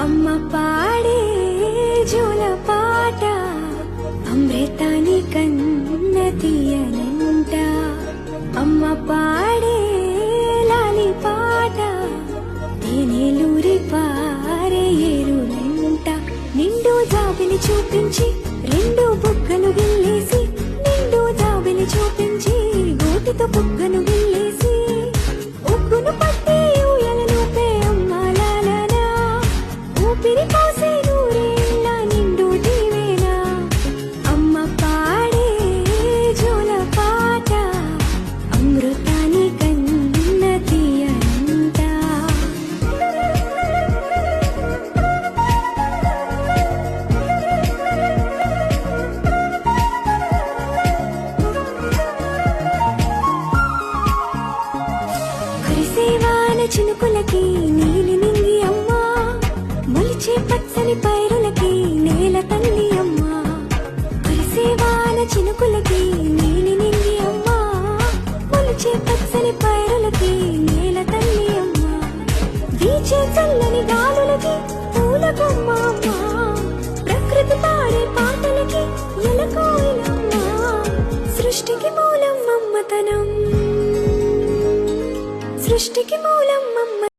అమ్మ పాడే జోల పాట అమృతాని కన్న తీయనంట. అమ్మ పాడే లాలి పాట తేనెలూరి పారే ఏరులంట. నిండు జాబిలి చూపించి రెండు బుగ్గలు గిల్లేసి, నిండు జాబిలి చూపించి గోటితో బుగ్గను గిల్లేసి, ఉగ్గును పట్టి ఊయలలోపే అమ్మ లాలనా, ఊపిరి పోసే నూరేళ్ళ నిండు దీవెనా. అమ్మ పాడే జోల పాట అమృతాని కన్న తీయనంట. కురిసేవాన చినుకులకి నీలి నింగి అమ్మ, మొలిచే పచ్చని పైరులకి నేల తల్లి అమ్మ. కురిసేవాన చినుకులకి నీలి నింగి అమ్మ, మొలిచే పచ్చని పైరులకి నేల తల్లి అమ్మ. వీచే చల్లని గాలులకి పూల కొమ్మ అమ్మ, ప్రకృతి పాడే పాటలకి ఎలకోయిలమ్మ. సృష్టికి మూలం అమ్మతనం, సృష్టికి మూలం అమ్మ.